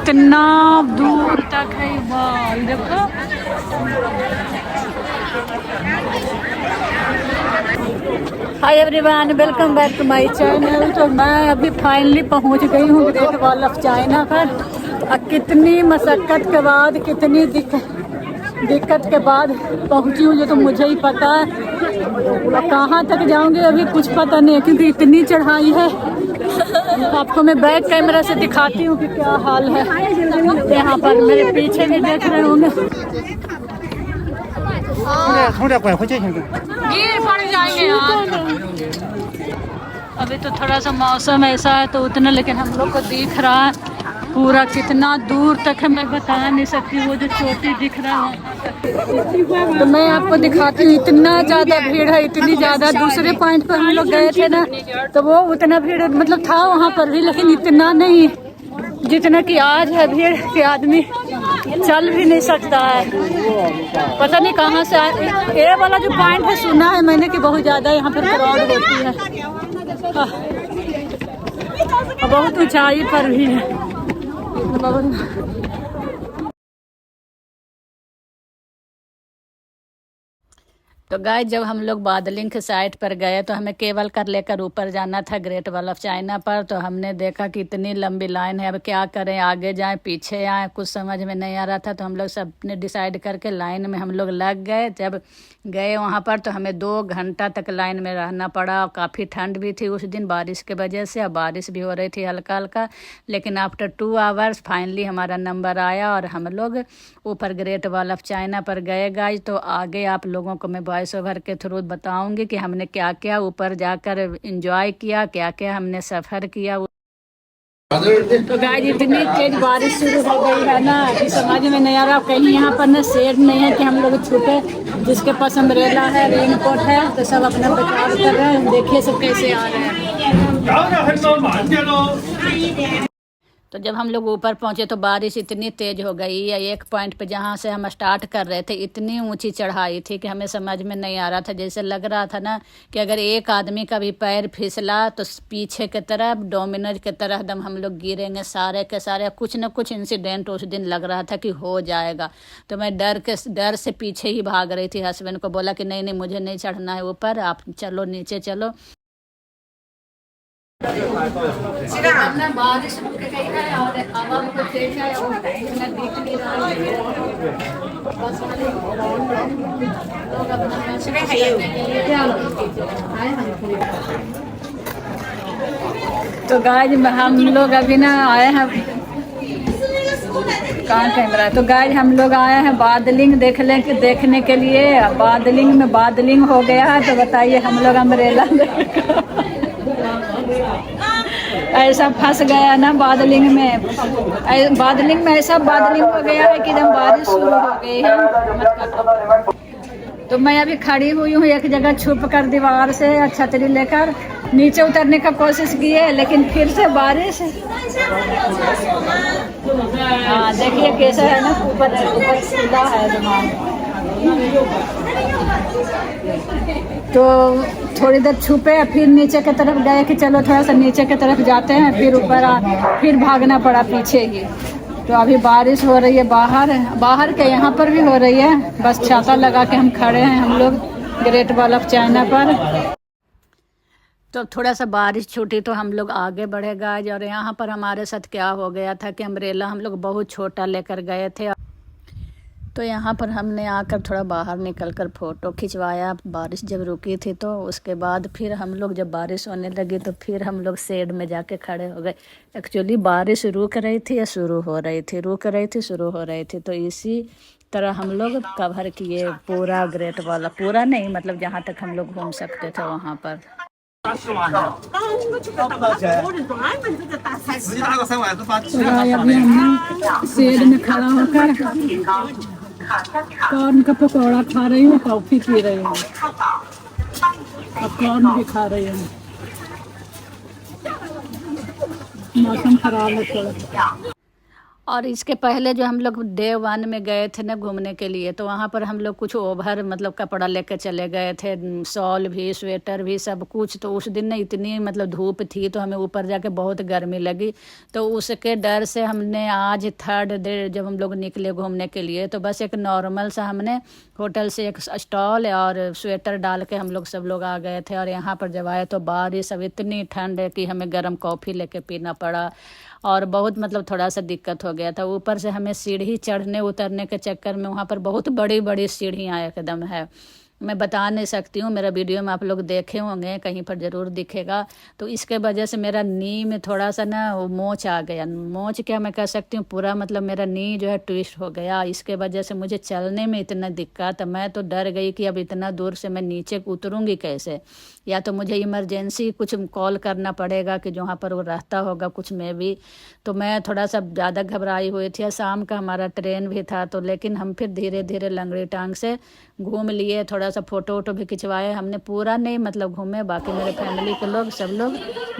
कितना दूर तक है बाल देखो। Hi everyone, welcome back to my channel. तो मैं अभी फाइनली पहुंच गई हूँ ग्रेट वॉल ऑफ चाइना पर। और कितनी मशक्क़त के बाद, कितनी दिक्कत के बाद पहुंची हूँ, जो तो मुझे ही पता है। और कहाँ तक जाऊंगी अभी कुछ पता नहीं है, क्योंकि इतनी चढ़ाई है। आपको मैं बैक कैमरा से दिखाती हूँ कि क्या हाल है यहाँ पर। मेरे पीछे भी देख रहे होंगे। गिर पड़ जाएंगे यार। अभी तो थोड़ा सा मौसम ऐसा है तो उतना, लेकिन हम लोग को दिख रहा है पूरा कितना दूर तक है, मैं बता नहीं सकती। वो जो चोटी दिख रहा है तो मैं आपको दिखाती हूँ। इतना ज़्यादा भीड़ है, इतनी ज़्यादा। दूसरे पॉइंट पर हम लोग गए थे ना, तो वो उतना भीड़ मतलब था वहाँ पर भी, लेकिन इतना नहीं जितना कि आज है भीड़ कि आदमी चल भी नहीं सकता है। पता नहीं कहाँ से ये वाला जो पॉइंट है, सुना है मैंने कि बहुत ज़्यादा यहाँ पर क्राउड होती है। बहुत ऊंचाई पर भी है। तो गाइस, जब हम लोग बादलिंग के साइड पर गए तो हमें केबल कर लेकर ऊपर जाना था ग्रेट वॉल ऑफ चाइना पर। तो हमने देखा कि इतनी लंबी लाइन है, अब क्या करें, आगे जाएं पीछे आएं, कुछ समझ में नहीं आ रहा था। तो हम लोग सब ने डिसाइड करके लाइन में हम लोग लग गए। जब गए वहाँ पर तो हमें 2 घंटा तक लाइन में रहना पड़ा। और काफ़ी ठंड भी थी उस दिन बारिश के वजह से, और बारिश भी हो रही थी हल्का हल्का। लेकिन आफ्टर 2 आवर्स फाइनली हमारा नंबर आया और हम लोग ऊपर ग्रेट वॉल ऑफ चाइना पर गए गाइस। तो आगे आप लोगों को मैं वॉइस ओवर के थ्रू बताऊंगी कि हमने क्या क्या ऊपर जाकर एंजॉय किया, क्या क्या हमने सफ़र किया। तो गाइस, इतनी तेज बारिश शुरू हो गई है ना कि समझ में नहीं आ रहा। कहीं यहाँ पर ना शेड नहीं है कि हम लोग छुपे। जिसके पास अम्ब्रेला है, रेनकोट है, तो सब अपना बचाव कर रहे हैं। देखिए सब कैसे आ रहे हैं। तो जब हम लोग ऊपर पहुंचे तो बारिश इतनी तेज़ हो गई है। एक पॉइंट पे जहाँ से हम स्टार्ट कर रहे थे, इतनी ऊंची चढ़ाई थी कि हमें समझ में नहीं आ रहा था। जैसे लग रहा था ना कि अगर एक आदमी का भी पैर फिसला तो पीछे की तरफ डोमिनोज की तरह एकदम हम लोग गिरेंगे सारे के सारे। कुछ न कुछ इंसिडेंट उस दिन लग रहा था कि हो जाएगा। तो मैं डर से पीछे ही भाग रही थी। हस्बैंड को बोला कि नहीं नहीं, मुझे नहीं चढ़ना है ऊपर, आप चलो नीचे चलो। बारिश रुक गई है और हवा बहुत तेज है और दिख नहीं रहा है। तो गाइस, हम लोग अभी ना आए हैं, कहाँ कैमरा है। तो गाइस, हम लोग आए हैं बादलिंग देखने के लिए। बादलिंग में बादलिंग हो गया है। तो बताइए, हम लोग अम्ब्रेला ऐसा फंस गया ना बादलिंग में। ऐसा बादलिंग हो गया है कि एकदम बारिश शुरू हो गई है। तो मैं अभी खड़ी हुई हूँ एक जगह छुप कर दीवार से, छतरी लेकर नीचे उतरने का कोशिश की है, लेकिन फिर से बारिश। हाँ देखिए कैसा है ना, ऊपर सीधा है जमान। तो थोड़ी देर छुपे, फिर नीचे की तरफ गए कि चलो थोड़ा सा नीचे की तरफ जाते हैं, फिर ऊपर फिर भागना पड़ा पीछे ही। तो अभी बारिश हो रही है बाहर के यहाँ पर भी हो रही है। बस छाता लगा के हम खड़े हैं हम लोग ग्रेट वॉल ऑफ चाइना पर। तो थोड़ा सा बारिश छूटी तो हम लोग आगे बढ़े गए। और यहाँ पर हमारे साथ क्या हो गया था कि अम्ब्रेला हम लोग बहुत छोटा लेकर गए थे। तो यहाँ पर हमने आकर थोड़ा बाहर निकल कर फ़ोटो खिंचवाया। बारिश जब रुकी थी तो उसके बाद फिर हम लोग, जब बारिश होने लगी तो फिर हम लोग शेड में जाके खड़े हो गए। एक्चुअली बारिश रुक रही थी या शुरू हो रही थी, रुक रही थी शुरू हो रही थी। तो इसी तरह हम लोग कवर किए पूरा ग्रेट वॉल। पूरा नहीं, मतलब जहाँ तक हम लोग घूम सकते थे वहाँ पर। शेड में खड़ा होकर कॉर्न का पकौड़ा खा रही हूँ, कॉफी पी रही हूँ, और कॉर्न भी खा रही हूँ। मौसम खराब है थोड़ा। और इसके पहले जो हम लोग डे वन में गए थे ना घूमने के लिए, तो वहाँ पर हम लोग कुछ ओवर मतलब कपड़ा लेकर चले गए थे, शॉल भी स्वेटर भी सब कुछ। तो उस दिन ना इतनी मतलब धूप थी तो हमें ऊपर जाके बहुत गर्मी लगी। तो उसके डर से हमने आज थर्ड डे जब हम लोग निकले घूमने के लिए, तो बस एक नॉर्मल सा हमने होटल से एक स्टॉल और स्वेटर डाल के हम लोग सब लोग आ गए थे। और यहाँ पर जब आए तो बारिश, अब इतनी ठंड है कि हमें गर्म कॉफ़ी लेके पीना पड़ा और बहुत मतलब थोड़ा सा दिक्कत हो गया था। ऊपर से हमें सीढ़ी चढ़ने उतरने के चक्कर में वहाँ पर बहुत बड़ी बड़ी सीढ़ियाँ एकदम है, मैं बता नहीं सकती हूँ। मेरा वीडियो में आप लोग देखे होंगे, कहीं पर ज़रूर दिखेगा। तो इसके वजह से मेरा नी में थोड़ा सा ना वो मोच आ गया, मोच क्या मैं कह सकती हूँ, पूरा मतलब मेरा नी जो है ट्विस्ट हो गया। इसके वजह से मुझे चलने में इतना दिक्कत, मैं तो डर गई कि अब इतना दूर से मैं नीचे उतरूँगी कैसे, या तो मुझे इमरजेंसी कुछ कॉल करना पड़ेगा कि जहाँ पर वो रहता होगा कुछ में भी। तो मैं थोड़ा सा ज़्यादा घबराई हुई थी। शाम का हमारा ट्रेन भी था, तो लेकिन हम फिर धीरे धीरे लंगड़ी टांग से घूम लिए, थोड़ा सा फ़ोटो वोटो भी खिंचवाए। हमने पूरा नहीं मतलब घूमे, बाकी मेरे फैमिली के लोग सब लोग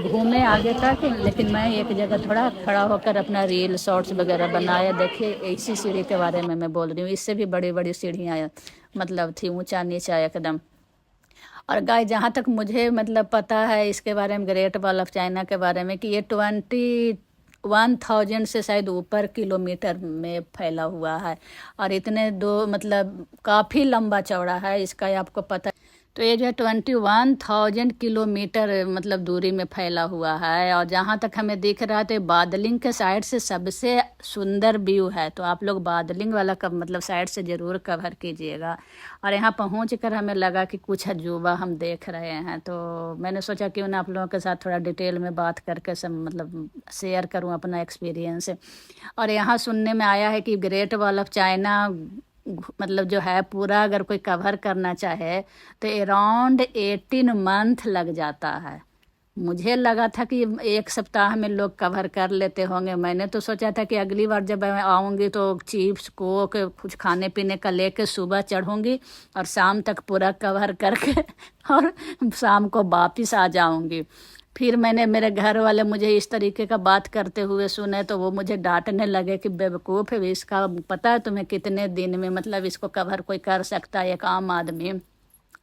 घूमे आगे तक, लेकिन मैं एक जगह थोड़ा खड़ा होकर अपना रील शॉर्ट्स वगैरह बनाया। देखिए इसी सीढ़ी के बारे में मैं बोल रही हूँ, इससे भी बड़ी बड़ी सीढ़ियाँ मतलब थी, ऊंचा नीचा एकदम। और गाय जहाँ तक मुझे मतलब पता है इसके बारे में, ग्रेट वॉल ऑफ चाइना के बारे में, कि ये 21,000 से शायद ऊपर किलोमीटर में फैला हुआ है। और इतने दो मतलब काफ़ी लंबा चौड़ा है इसका, ये आपको पता। तो ये जो है 21,000 किलोमीटर मतलब दूरी में फैला हुआ है। और जहाँ तक हमें दिख रहा है तो बादलिंग के साइड से सबसे सुंदर व्यू है। तो आप लोग बादलिंग वाला कब मतलब साइड से ज़रूर कवर कीजिएगा। और यहाँ पहुँच कर हमें लगा कि कुछ अजूबा हम देख रहे हैं, तो मैंने सोचा क्यों ना आप लोगों के साथ थोड़ा डिटेल में बात करके सब मतलब शेयर करूँ अपना एक्सपीरियंस। और यहाँ सुनने में आया है कि ग्रेट वॉल ऑफ चाइना मतलब जो है पूरा अगर कोई कवर करना चाहे तो अराउंड 18 मंथ लग जाता है। मुझे लगा था कि 1 सप्ताह में लोग कवर कर लेते होंगे। मैंने तो सोचा था कि अगली बार जब मैं आऊँगी तो चिप्स कोक कुछ खाने पीने का लेके सुबह चढ़ूँगी और शाम तक पूरा कवर करके और शाम को वापिस आ जाऊँगी। फिर मैंने, मेरे घर वाले मुझे इस तरीके का बात करते हुए सुने तो वो मुझे डांटने लगे कि बेवकूफ़ है, इसका पता है तुम्हें कितने दिन में मतलब इसको कवर कोई कर सकता है, एक आम आदमी।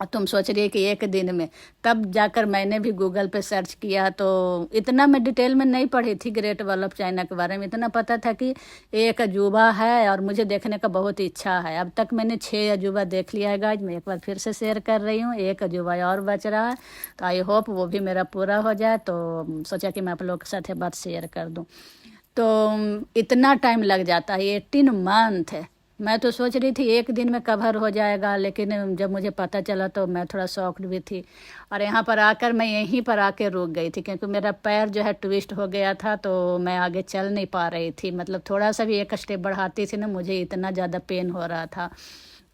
और तुम सोच रही है कि एक दिन में। तब जाकर मैंने भी गूगल पे सर्च किया, तो इतना मैं डिटेल में नहीं पढ़ी थी ग्रेट वॉल ऑफ चाइना के बारे में। इतना पता था कि एक अजूबा है और मुझे देखने का बहुत इच्छा है। अब तक मैंने 6 अजूबा देख लिया है गाइज, मैं एक बार फिर से शेयर कर रही हूँ, एक अजूबा और बच रहा है। तो आई होप वो भी मेरा पूरा हो जाए, तो सोचा कि मैं आप लोग के साथ ये बात शेयर कर दूँ। तो इतना टाइम लग जाता है, 18 मंथ है। मैं तो सोच रही थी एक दिन में कवर हो जाएगा, लेकिन जब मुझे पता चला तो मैं थोड़ा शॉक्ड भी थी। और यहाँ पर आकर मैं यहीं पर आके रुक गई थी, क्योंकि मेरा पैर जो है ट्विस्ट हो गया था, तो मैं आगे चल नहीं पा रही थी। मतलब थोड़ा सा भी एक स्टेप बढ़ाती थी ना, मुझे इतना ज़्यादा पेन हो रहा था,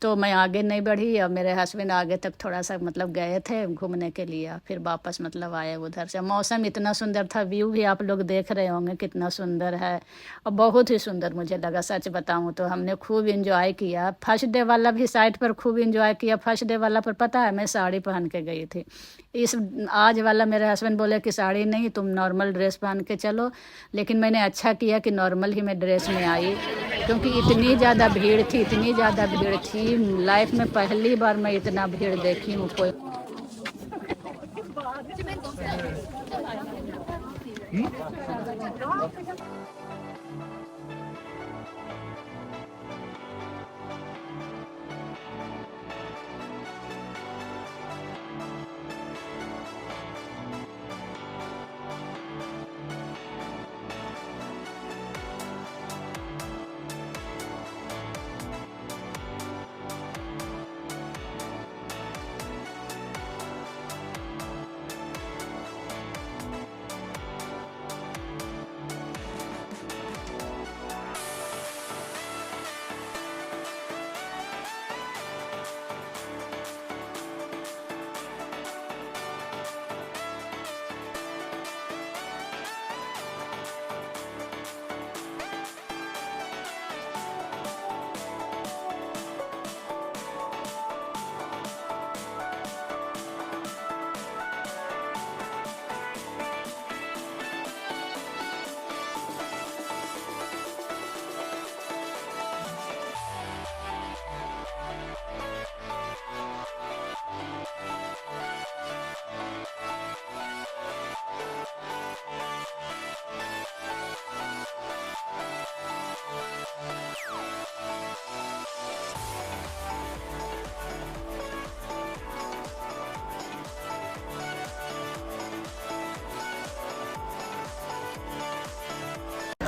तो मैं आगे नहीं बढ़ी। और मेरे हस्बैंड आगे तक थोड़ा सा मतलब गए थे घूमने के लिए, फिर वापस मतलब आए उधर से। मौसम इतना सुंदर था, व्यू भी आप लोग देख रहे होंगे कितना सुंदर है, और बहुत ही सुंदर मुझे लगा सच बताऊं तो। हमने खूब इंजॉय किया। फर्स्ट डे वाला भी साइड पर खूब इंजॉय किया। फर्स्ट डे वाला पर पता है मैं साड़ी पहन के गई थी। इस आज वाला मेरे हस्बैंड बोले कि साड़ी नहीं, तुम नॉर्मल ड्रेस पहन के चलो, लेकिन मैंने अच्छा किया कि नॉर्मल ही मैं ड्रेस में आई, क्योंकि इतनी ज़्यादा भीड़ थी, इतनी ज़्यादा भीड़ थी। लाइफ में पहली बार मैं इतना भीड़ देखी हूँ कोई।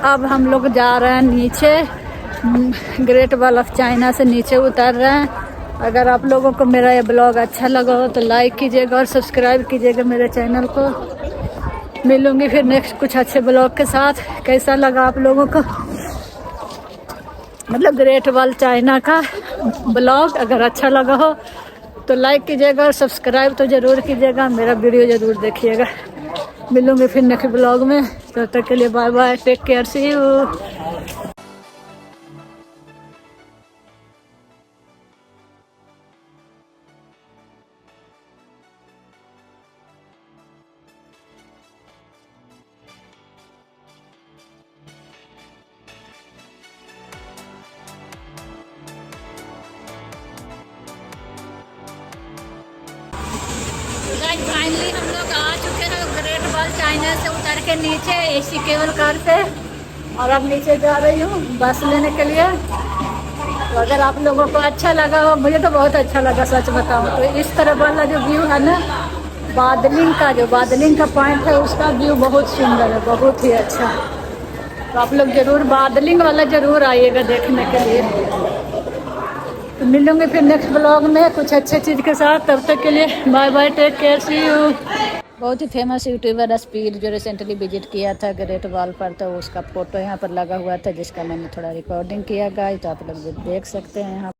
अब हम लोग जा रहे हैं नीचे, ग्रेट वॉल ऑफ चाइना से नीचे उतर रहे हैं। अगर आप लोगों को मेरा ये ब्लॉग अच्छा लगा हो तो लाइक कीजिएगा और सब्सक्राइब कीजिएगा मेरे चैनल को। मिलूंगी फिर नेक्स्ट कुछ अच्छे ब्लॉग के साथ। कैसा लगा आप लोगों को मतलब ग्रेट वॉल चाइना का ब्लॉग? अगर अच्छा लगा हो तो लाइक कीजिएगा और सब्सक्राइब तो ज़रूर कीजिएगा, मेरा वीडियो ज़रूर देखिएगा। मिलूंगी फिर नेक्स्ट ब्लॉग में, तब तक के लिए bye bye, take care, see you. Finally हम लोग आ चुके हैं ग्रेट वॉल चाइना से उतर के नीचे एसी केबल कार से, और अब नीचे जा रही हूँ बस लेने के लिए। तो अगर आप लोगों को अच्छा लगा हो, मुझे तो बहुत अच्छा लगा सच बताऊँ तो, इस तरह वाला जो व्यू है ना बादलिंग का, जो बादलिंग का पॉइंट है उसका व्यू बहुत सुंदर है, बहुत ही अच्छा। तो आप लोग ज़रूर बादलिंग वाला ज़रूर आइएगा देखने के लिए। तो मिलूंगे फिर नेक्स्ट ब्लॉग में कुछ अच्छे चीज़ के साथ, तब तक के लिए bye bye, take care, see you. बहुत ही फेमस यूट्यूबर स्पीड जो रिसेंटली विजिट किया था ग्रेट वॉल पर, तो उसका फोटो यहाँ पर लगा हुआ था जिसका मैंने थोड़ा रिकॉर्डिंग किया गाइस, तो आप लोग देख सकते हैं यहाँ।